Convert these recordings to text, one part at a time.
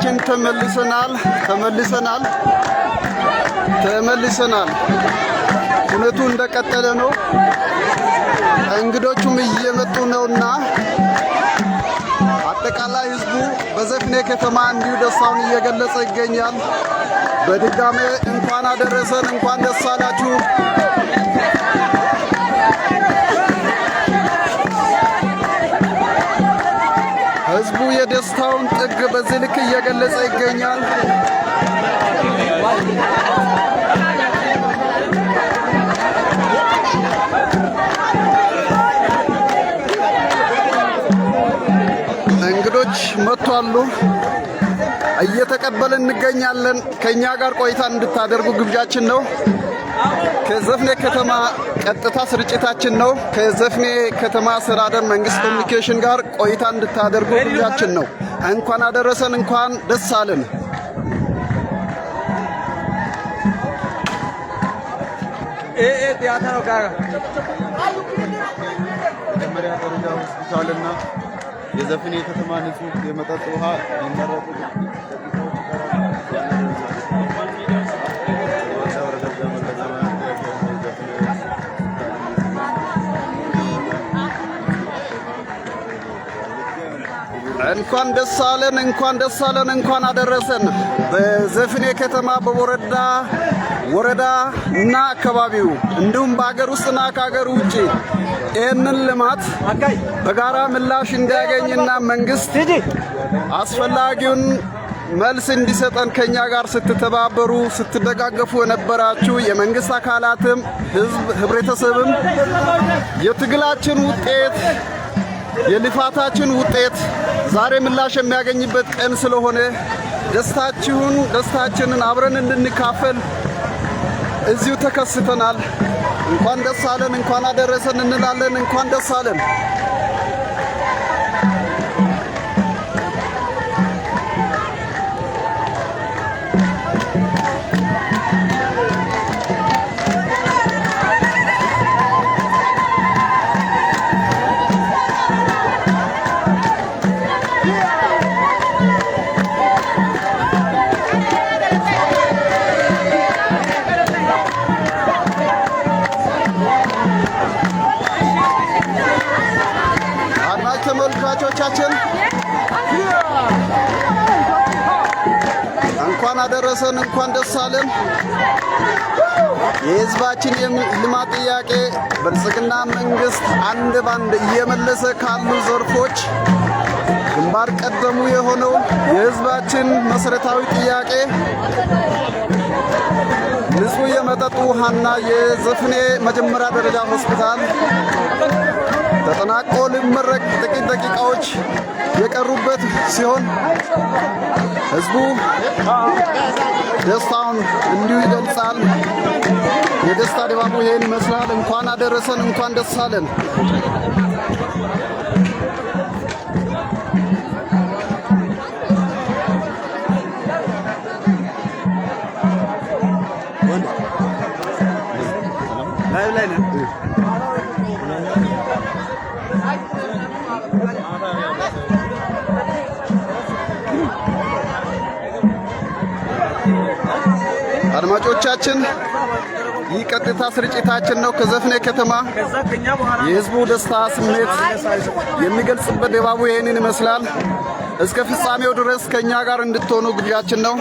እንግዶቻችን ተመልሰናል። ሁነቱ እንደቀጠለ ነው። እንግዶቹም እየመጡ ነውና አጠቃላይ ህዝቡ በዘፍኔ ከተማ እንዲሁ ደስታውን እየገለጸ ይገኛል። በድጋሜ እንኳን አደረሰን፣ እንኳን ደስ አላችሁ። ህዝቡ የደስታውን ጥግ በዚህ ልክ እየገለጸ ይገኛል። እንግዶች መጥቷሉ፣ እየተቀበልን እንገኛለን። ከኛ ጋር ቆይታ እንድታደርጉ ግብዣችን ነው። ከዘፍኔ ከተማ ቀጥታ ስርጭታችን ነው። ከዘፍኔ ከተማ አስተዳደር መንግስት ኮሙኒኬሽን ጋር ቆይታ እንድታደርጉ ግብዣችን ነው። እንኳን አደረሰን፣ እንኳን ደስ አለን። ቲያትር ጋር መጀመሪያ ደረጃ ሆስፒታልና የዘፍኔ ከተማ ንጹህ የመጠጥ ውሃ ይመረጡ እንኳን ደስ አለን፣ እንኳን አደረሰን። በዘፍኔ ከተማ ወረዳ እና አካባቢው እንዲሁም በአገር ውስጥና ከአገር ውጪ ይህንን ልማት በጋራ ምላሽ እንዲያገኝና መንግስት አስፈላጊውን መልስ እንዲሰጠን ከኛ ጋር ስትተባበሩ ስትደጋገፉ የነበራችሁ የመንግስት አካላትም ህብረተሰብም የትግላችን ውጤት የልፋታችን ውጤት ዛሬ ምላሽ የሚያገኝበት ቀን ስለሆነ ደስታችንን አብረን እንድንካፈል እዚሁ ተከስተናል። እንኳን ደስ አለን፣ እንኳን አደረሰን እንላለን። እንኳን ደስ አለን። ተመልካቾቻችን እንኳን አደረሰን፣ እንኳን ደስ አለን። የህዝባችን የልማት ጥያቄ ብልጽግና መንግስት አንድ ባንድ እየመለሰ ካሉ ዘርፎች ግንባር ቀደሙ የሆነው የህዝባችን መሰረታዊ ጥያቄ ንጹህ የመጠጥ ውሃና የዘፍኔ መጀመሪያ ደረጃ ሆስፒታል ተጠናቆ ሊመረቅ ጥቂት ደቂቃዎች የቀሩበት ሲሆን ህዝቡ ደስታውን እንዲሁ ይገልጻል። የደስታ ድባቡ ይሄን ይመስላል። እንኳን አደረሰን፣ እንኳን ደስ አለን። አድማጮቻችን ይህ ቀጥታ ስርጭታችን ነው ከዘፍኔ ከተማ። የህዝቡ ደስታ ስሜት የሚገልጽበት ድባቡ ይሄንን ይመስላል። እስከ ፍጻሜው ድረስ ከኛ ጋር እንድትሆኑ ግብዣችን ነው።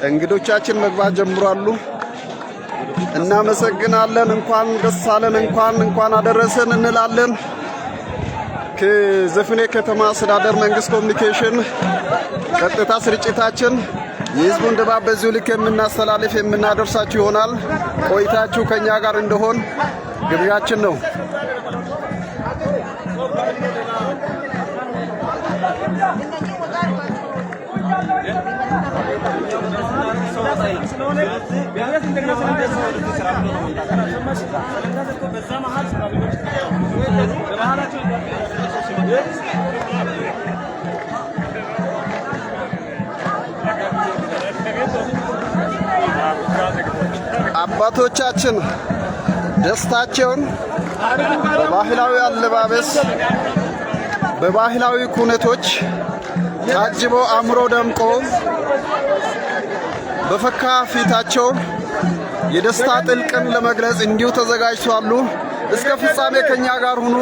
እንግዶቻችን መግባት ጀምሯሉ። እናመሰግናለን። እንኳን ደስ አለን፣ እንኳን አደረሰን እንላለን። ከዘፍኔ ከተማ አስተዳደር መንግስት ኮሙኒኬሽን ቀጥታ ስርጭታችን የህዝቡን ድባብ በዚሁ ልክ የምናስተላልፍ የምናደርሳችሁ ይሆናል። ቆይታችሁ ከኛ ጋር እንደሆን ግብዣችን ነው። አባቶቻችን ደስታቸውን በባህላዊ አለባበስ በባህላዊ ኩነቶች ታጅቦ አምሮ ደምቆ በፈካ ፊታቸው የደስታ ጥልቅን ለመግለጽ እንዲሁ ተዘጋጅተዋል። እስከ ፍጻሜ ከኛ ጋር ሁኑ።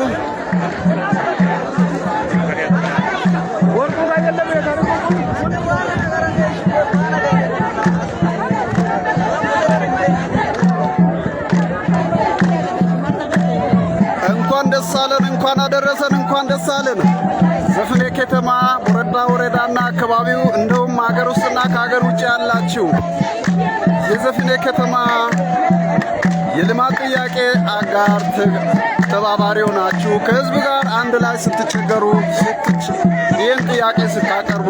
እንኳን ደስ አለን፣ እንኳን አደረሰን፣ እንኳን ደስ አለን። ዘፍኔ ከተማ ቦረዳ ወረዳና አካባቢው እንደውም ሀገር ውስጥና ከሀገር ውጭ ያላችሁ የዘፍኔ ከተማ የልማት ጥያቄ አጋር ተባባሪው ናችሁ። ከህዝብ ጋር አንድ ላይ ስትቸገሩ ይህን ጥያቄ ስታቀርቡ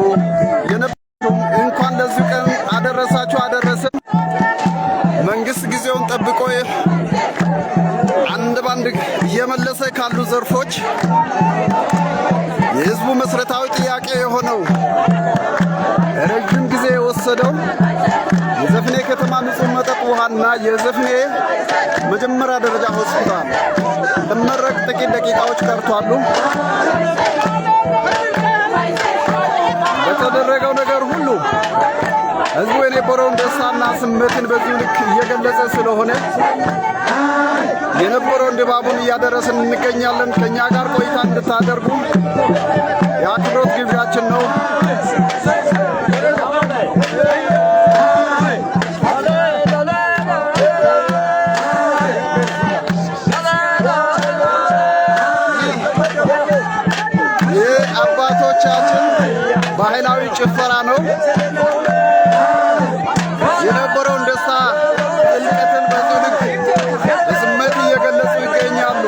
የነበሩም እንኳን ለዚህ ቀን አደረሳችሁ አደረሰን። መንግስት ጊዜውን ጠብቆ አንድ ባንድ እየመለሰ ካሉ ዘርፎች የህዝቡ መሰረታዊ ጥያቄ የሆነው ረጅም ጊዜ የወሰደው የዘፍኔ ከተማ ንጹህ መጠጥ ውሃና የዘፍኔ መጀመሪያ ደረጃ ሆስፒታል ለመረቅ ጥቂት ደቂቃዎች ቀርቷሉ። በተደረገው ነገር ሁሉ ህዝቡ የነበረውን ደስታና ስሜትን በዚህ ልክ እየገለጸ ስለሆነ የነበረውን ድባቡን እያደረስን እንገኛለን። ከኛ ጋር ቆይታ እንድታደርጉ የአክብሮት ግብዣችን ነው። ይህ አባቶቻችን ባህላዊ ጭፈራ ነው። የነበረውን ደስታ ጥልቀትን በዚህ ልክ በስሜት እየገለጹ ይገኛሉ።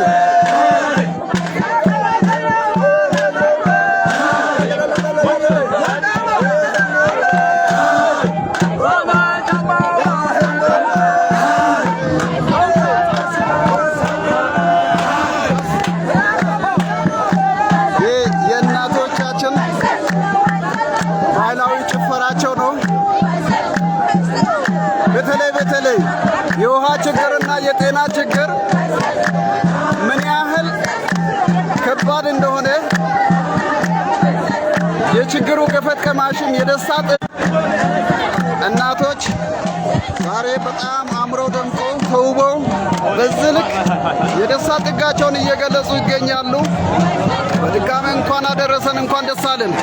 ይህ የእናቶቻችን ባህላዊ ጭፈራቸው ነው። በተለይ የውሃ ችግርና የጤና ችግር ምን ያህል ከባድ እንደሆነ የችግሩ ገፈት ቀማሽም የደስታ እናቶች ዛሬ በጣም አምረው ደምቀው ተውበው በዚህ ልክ የደስታ ጥጋቸውን እየገለጹ ይገኛሉ። በድጋሚ እንኳን አደረሰን፣ እንኳን ደስ አለን።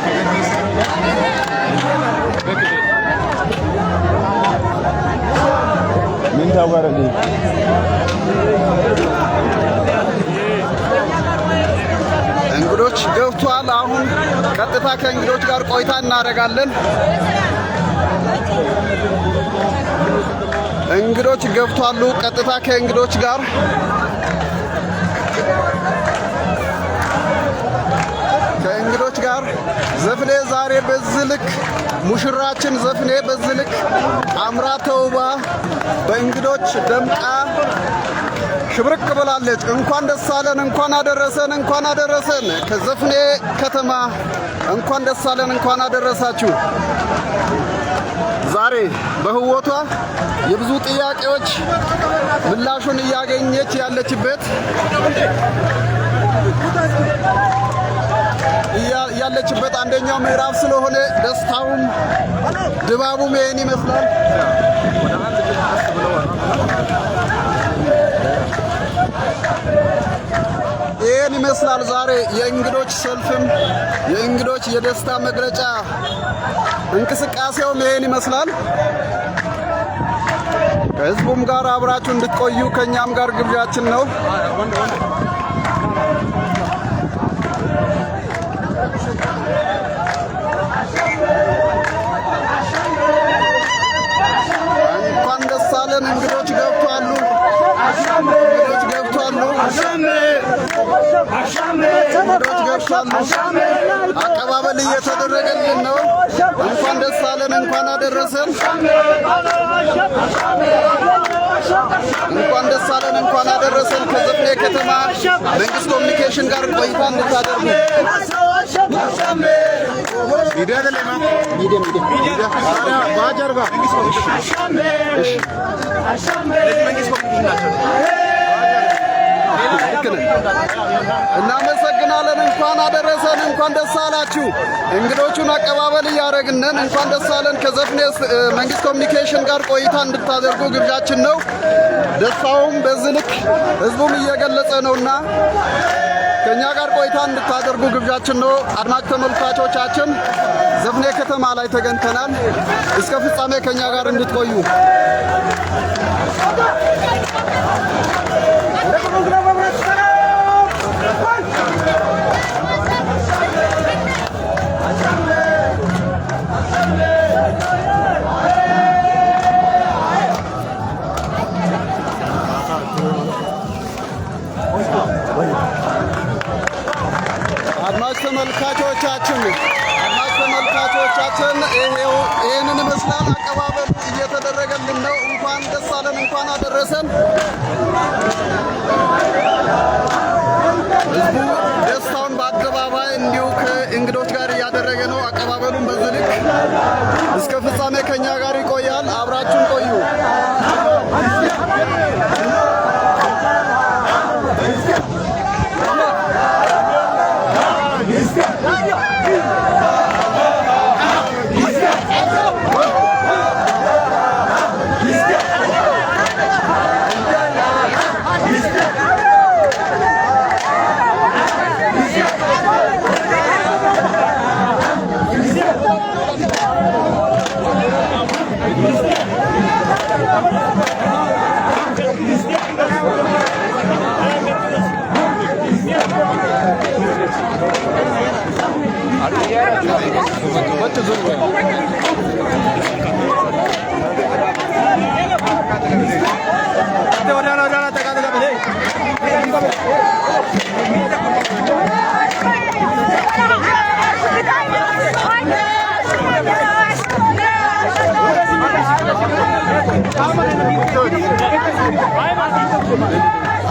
ምን ታወራለህ? እንግዶች ገብቷል። አሁን ቀጥታ ከእንግዶች ጋር ቆይታ እናደርጋለን። እንግዶች ገብቷሉ። ቀጥታ ከእንግዶች ጋር ዘፍኔ ዛሬ በዚህ ልክ ሙሽራችን ዘፍኔ በዚህ ልክ አምራ ተውባ በእንግዶች ደምቃ ሽብርቅ ብላለች። እንኳን ደስ አለን፣ እንኳን አደረሰን፣ እንኳን አደረሰን። ከዘፍኔ ከተማ እንኳን ደስ አለን፣ እንኳን አደረሳችሁ። ዛሬ በህይወቷ የብዙ ጥያቄዎች ምላሹን እያገኘች ያለችበት አንደኛው ምዕራፍ ስለሆነ ደስታውም ድባቡም ይሄን ይመስላል። ይሄን ይመስላል ዛሬ የእንግዶች ሰልፍም የእንግዶች የደስታ መግለጫ እንቅስቃሴውም ይሄን ይመስላል። ከህዝቡም ጋር አብራችሁ እንድትቆዩ ከኛም ጋር ግብዣችን ነው። እንኳን ደስ አለን። እንግዶች ገብቷሉ። አቀባበል እየተደረገልን ነው። እንኳን ደስ አለን፣ እንኳን አደረሰን። እንኳን ደስ ደስ አለን፣ እንኳን አደረሰን። ከዘፍኔ ከተማ መንግስት ኮሚኒኬሽን ጋር ቆይታ እንድታደርጉ እናመሰግናለን። እንኳን አደረሰን፣ እንኳን ደስ አላችሁ። እንግዶቹን አቀባበል እያደረግንን እንኳን ደስ አለን። ከዘፍኔ መንግስት ኮሚኒኬሽን ጋር ቆይታ እንድታደርጉ ግብዣችን ነው። ደስታውም በዚህ ልክ ህዝቡም እየገለጸ ነውና ከኛ ጋር ቆይታ እንድታደርጉ ግብዣችን ነው። አድማጭ ተመልካቾቻችን ዘፍኔ ከተማ ላይ ተገኝተናል። እስከ ፍጻሜ ከኛ ጋር እንድትቆዩ ተመልካቾቻችን ይህንን ይመስላል። አቀባበል እየተደረገልን ነው። እንኳን ደስ አለን፣ እንኳን አደረሰን። ህዝቡ ደስታውን በአደባባይ እንዲሁ ከእንግዶች ጋር እያደረገ ነው። አቀባበሉን በዚህ ልክ እስከ ፍጻሜ ከኛ ጋር ይቆያል። አብራችሁን ቆዩ።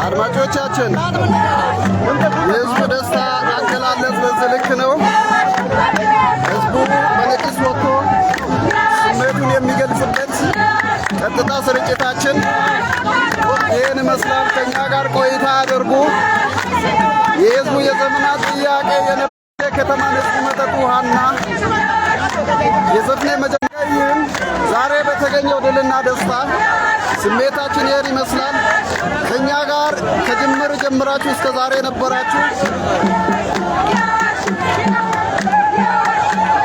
አድማጮቻችን የህዝቡ ደስታ አገላለጽ በዚህ ልክ ነው። ህዝቡ በነቂስ ወጥቶ ስሜቱን የሚገልጽበት ቀጥታ ስርጭታችን ይህን ይመስላል። ከኛ ጋር ቆይታ ያደርጉ። የህዝቡ የዘመናት ጥያቄ የከተማ ንጹህ መጠጥ ውሃና የዘፍኔ መጀመሪያ ይህን ዛሬ በተገኘው ድልና ደስታ ስሜታችን ይህን ይመስላል። ከኛ ጋር ከጅምር ጀምራችሁ እስከ ዛሬ ነበራችሁ።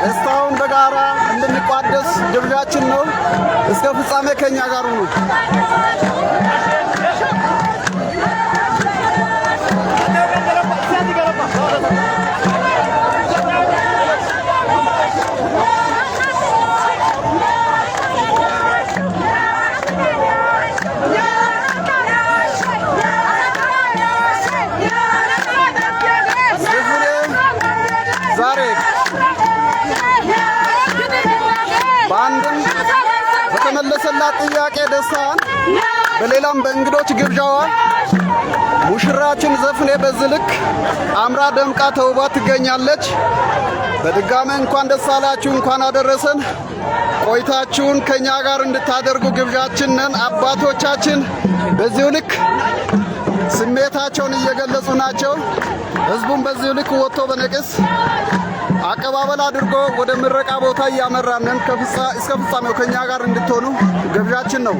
ደስታውን በጋራ እንድንቋደስ ግብዣችን ነው። እስከ ፍጻሜ ከኛ ጋር ሁኑ። በአንድም በተመለሰላት ጥያቄ ደስታዋን በሌላም በእንግዶች ግብዣዋ ሙሽራችን ዘፍኔ በዚህ ልክ አምራ ደምቃ ተውባ ትገኛለች። በድጋሚ እንኳን ደስ አላችሁ፣ እንኳን አደረሰን። ቆይታችሁን ከኛ ጋር እንድታደርጉ ግብዣችን ነን። አባቶቻችን በዚሁ ልክ ስሜታቸውን እየገለጹ ናቸው። ህዝቡም በዚሁ ልክ ወጥቶ በነቂስ አቀባበል አድርጎ ወደ ምረቃ ቦታ እያመራንን እስከ ፍጻሜው ከኛ ጋር እንድትሆኑ ግብዣችን ነው።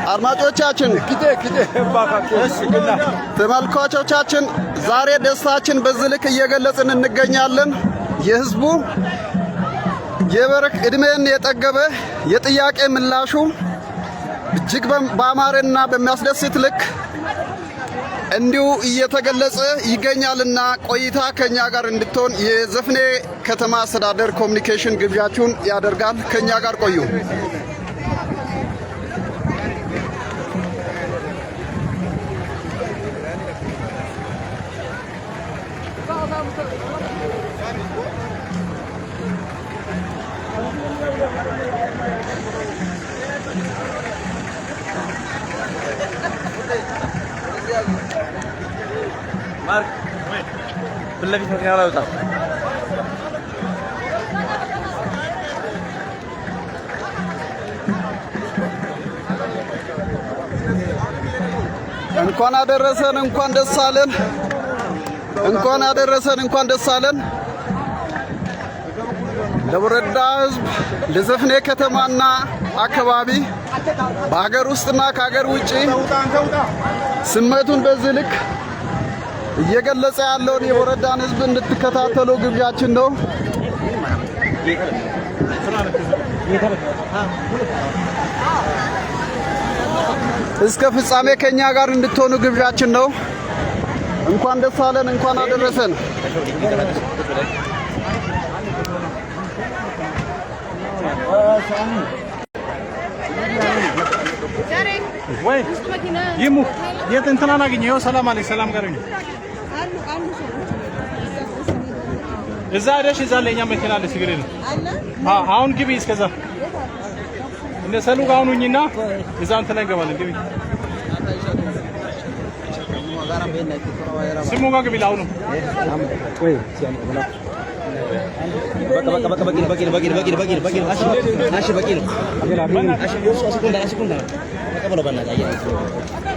አድማጮቻችን፣ ተመልካቾቻችን ዛሬ ደስታችን በዚህ ልክ እየገለጽን እንገኛለን። የህዝቡ የበረክ እድሜን የጠገበ የጥያቄ ምላሹ እጅግ በአማረና በሚያስደስት ልክ እንዲሁ እየተገለጸ ይገኛልና ቆይታ ከኛ ጋር እንድትሆን የዘፍኔ ከተማ አስተዳደር ኮሙኒኬሽን ግብዣችሁን ያደርጋል። ከኛ ጋር ቆዩ። Mark, بالله فيك يا راوتا. እንኳን አደረሰን እንኳን ደስ አለን እንኳን አደረሰን እንኳን ደስ አለን። ለወረዳ ህዝብ ለዘፍኔ ከተማና አካባቢ በአገር ውስጥና ከአገር ውጪ ስሜቱን በዚህ ልክ እየገለጸ ያለውን የወረዳን ህዝብ እንድትከታተሉ ግብዣችን ነው። እስከ ፍጻሜ ከኛ ጋር እንድትሆኑ ግብዣችን ነው። እንኳን ደስ አለን እንኳን አደረሰን። ወይ ይሙ የት እንትና ናገኘው ሰላም አለኝ ሰላም ጋር ነው እዛ አይደሽ እዛ ለኛ መኪና አለ ሲግሬ ነው አሁን ግቢ እስከዛ እንደ ሰሉ ጋር ሁኚና እዛ እንትን ላይ እንገባለን ግቢ ስሙ ጋር ግቢ ላው ነው ወይ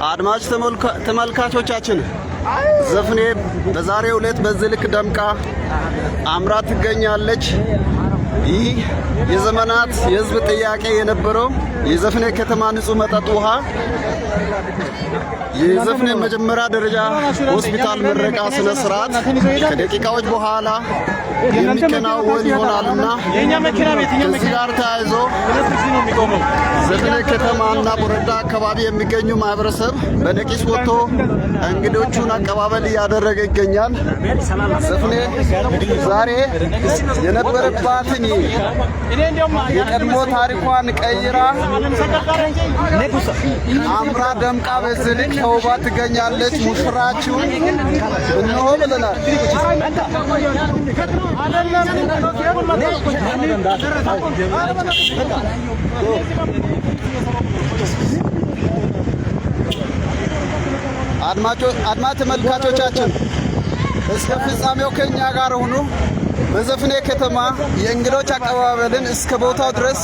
አድማጭ ተመልካቾቻችን ዘፍኔ በዛሬው ዕለት በዚህ ልክ ደምቃ አምራ ትገኛለች። ይህ የዘመናት የህዝብ ጥያቄ የነበረው የዘፍኔ ከተማ ንጹህ መጠጥ ውሃ የዘፍኔ መጀመሪያ ደረጃ ሆስፒታል ምረቃ ስነ ስርዓት ከደቂቃዎች በኋላ የሚከናወን ይሆናልና ከዚህ ጋር ተያይዞ ዘፍኔ ከተማና ወረዳ አካባቢ የሚገኙ ማህበረሰብ በነቂስ ወጥቶ እንግዶቹን አቀባበል እያደረገ ይገኛል። ዘፍኔ ዛሬ የነበረባትን የቀድሞ ታሪኳን ቀይራ አምራ ደምቃ በዚህ ልክ ተውባ ትገኛለች። ሙሽራችሁን እንሆ ብለናል። አድማጭ ተመልካቾቻችን እስከ ፍጻሜው ከኛ ጋር ሆኑ። በዘፍኔ ከተማ የእንግዶች አቀባበልን እስከ ቦታው ድረስ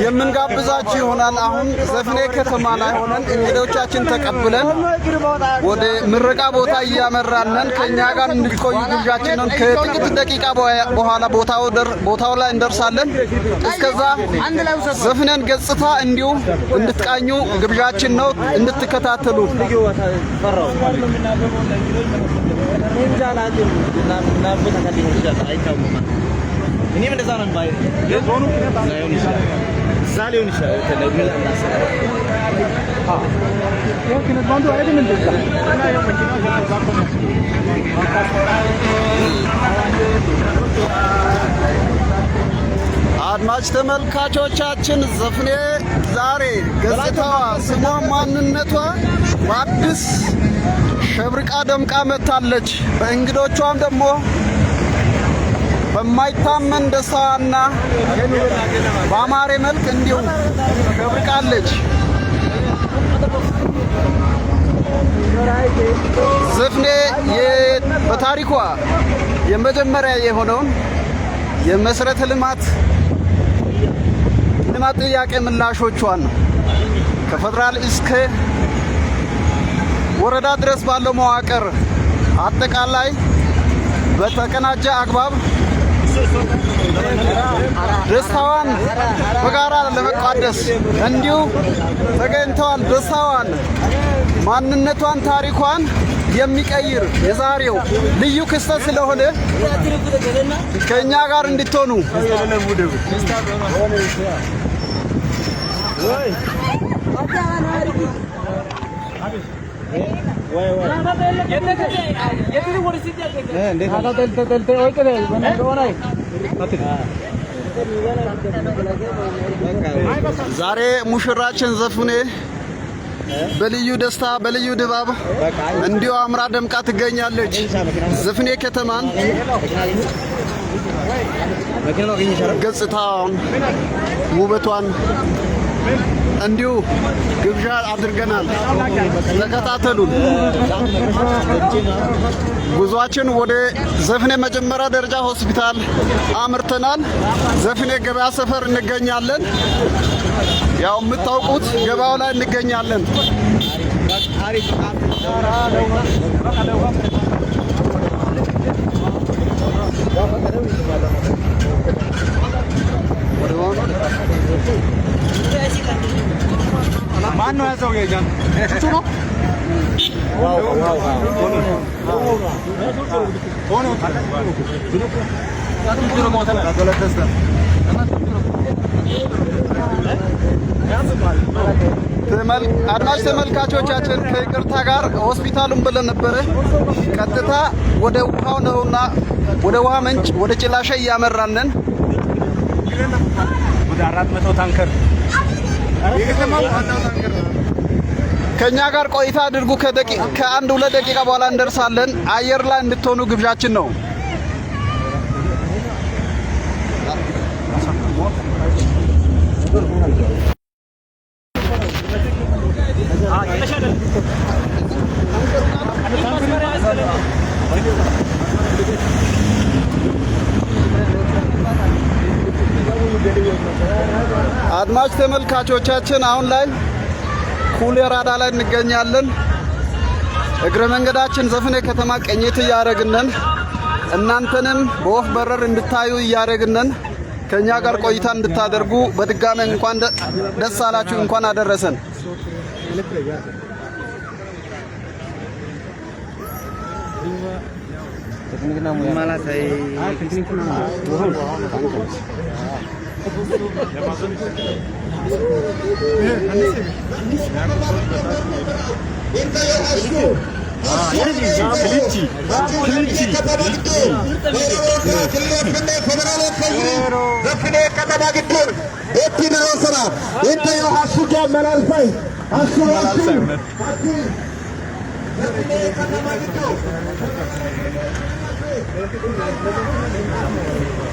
የምንጋብዛችሁ ይሆናል። አሁን ዘፍኔ ከተማ ላይ ሆነን እንግዶቻችን ተቀብለን ወደ ምረቃ ቦታ እያመራን ከኛ ጋር እንድትቆዩ ግብዣችን ነው። ከጥቂት ደቂቃ በኋላ ቦታው ላይ እንደርሳለን። እስከዛ ዘፍኔን ገጽታ እንዲሁ እንድትቃኙ ግብዣችን ነው። እንድትከታተሉ እኔም እንደዛ ነው ባይ የዞኑ ዛሬውን ይሻላል ከለግላ يمكن الباندو عادي من ده አድማጭ ተመልካቾቻችን ዘፍኔ ዛሬ ገጽታዋ ስሟ ማንነቷ በአዲስ ሸብርቃ ደምቃ መታለች። በእንግዶቿም ደግሞ በማይታመን ደስታና በአማረ መልክ እንዲሁ ሸብርቃለች። ዘፍኔ በታሪኳ የመጀመሪያ የሆነውን የመሰረተ ልማት ጥያቄ ምላሾቿን ከፌደራል እስከ ወረዳ ድረስ ባለው መዋቅር አጠቃላይ በተቀናጀ አግባብ ደስታዋን በጋራ ለመቋደስ እንዲሁ ተገኝተዋል። ደስታዋን፣ ማንነቷን፣ ታሪኳን የሚቀይር የዛሬው ልዩ ክስተት ስለሆነ ከኛ ጋር እንድትሆኑ ዛሬ ሙሽራችን ዘፍኔ በልዩ ደስታ በልዩ ድባብ እንዲሁ አምራ ደምቃ ትገኛለች። ዘፍኔ ከተማን ገጽታዋን ውበቷን እንዲሁ ግብዣ አድርገናል። ተከታተሉን። ጉዟችን ወደ ዘፍኔ መጀመሪያ ደረጃ ሆስፒታል አምርተናል። ዘፍኔ ገበያ ሰፈር እንገኛለን። ያው የምታውቁት ገበያው ላይ እንገኛለን። ማን ነው ያዘው? የጃን ቹቹ ነው። አድማጭ ተመልካቾቻችን ከይቅርታ ጋር ሆስፒታሉን ብለን ነበረ። ቀጥታ ወደ ውሃው ነውና ወደ ውሃ ምንጭ ወደ ጭላሸ እያመራንን ወደ 400 ታንከር ከኛ ጋር ቆይታ አድርጉ። ከአንድ 2 ደቂቃ በኋላ እንደርሳለን። አየር ላይ እንድትሆኑ ግብዣችን ነው። አድማጭ ተመልካቾቻችን አሁን ላይ ኩሌ ራዳ ላይ እንገኛለን። እግረ መንገዳችን ዘፍኔ ከተማ ቅኝት እያደረግንን እናንተንም በወፍ በረር እንድታዩ እያደረግንን ከኛ ጋር ቆይታ እንድታደርጉ በድጋሚ እንኳን ደስ አላችሁ፣ እንኳን አደረሰን።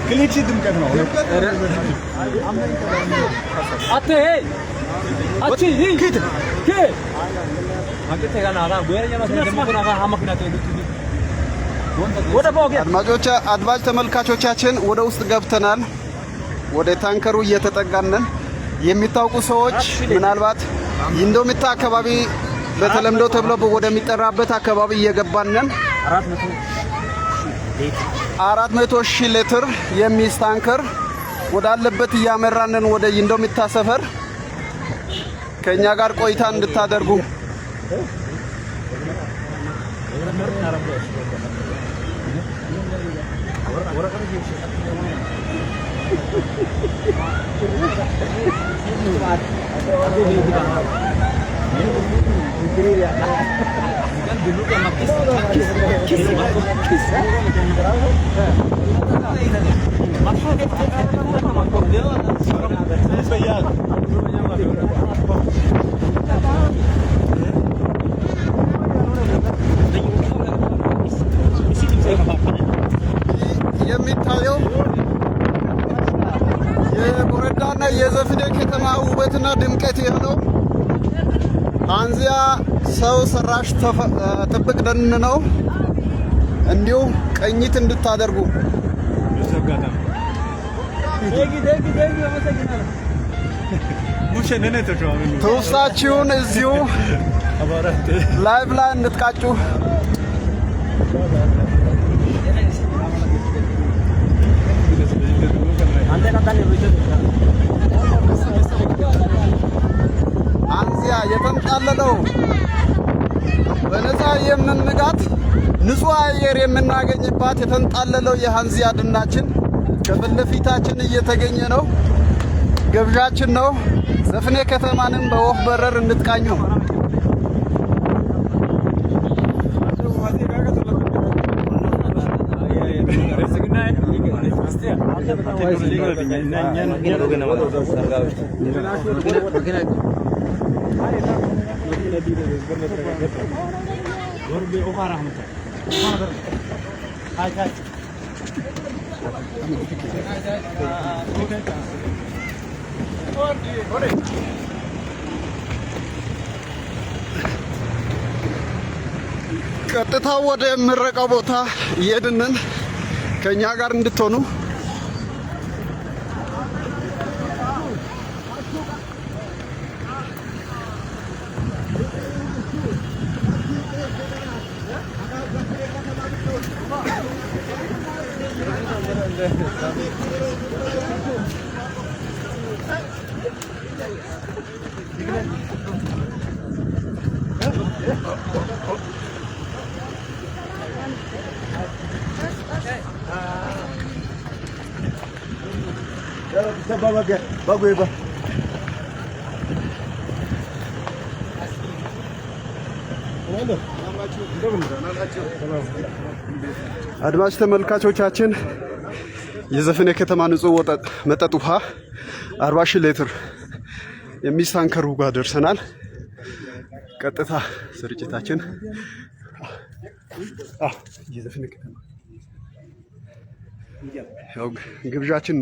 ክሊቺ ድምቀት ነው። አቴ አቺ ሂድ አድማጭ ተመልካቾቻችን ወደ ውስጥ ገብተናል። ወደ ታንከሩ እየተጠጋነን። የሚታውቁ ሰዎች ምናልባት ኢንዶሚታ አካባቢ በተለምዶ ተብሎ ወደሚጠራበት አካባቢ እየገባነን 400,000 ሊትር የሚይዝ ታንከር ወዳለበት እያመራነን ወደ ኢንዶሚታ ሰፈር ከኛ ጋር ቆይታ እንድታደርጉ የሚታየው የቦረዳና የዘፍኔ ከተማ ውበትና ድምቀት የሆነው አንዚያ ሰው ሰራሽ ጥብቅ ደን ነው። እንዲሁ ቅኝት እንድታደርጉ ትውስታችሁን እዚሁ ላይቭ ላይ እንድትቃጩ አንዚያ የተንጣለለው በነፃ የምንጋት ንጹህ አየር የምናገኝባት የተንጣለለው የሃንዚያ ደናችን ከፊት ለፊታችን እየተገኘ ነው። ግብዣችን ነው። ዘፍኔ ከተማንም በወፍ በረር እንድትቃኙ። ቀጥታ ወደ ምረቃው ቦታ እየሄድን ከኛ ጋር እንድትሆኑ አድማጭ ተመልካቾቻችን የዘፍኔ ከተማ ንጹህ መጠጥ ውሃ 40,000 ሊትር የሚሳንከሩ ጋር ደርሰናል። ቀጥታ ስርጭታችን የዘፍኔ ከተማ ያው ግብዣችን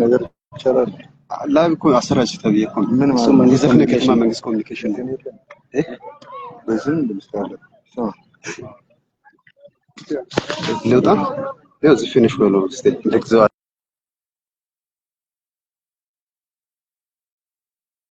ነገር ይቻላል ላይቭ አሰራጭ ተብየኩም ምን ማለት የዘፍኔ ከተማ መንግስት ኮሚኒኬሽን በዝም እንደምስታለ ልውጣ ያው ፊኒሽ ብሎ ስቴት ለግዛው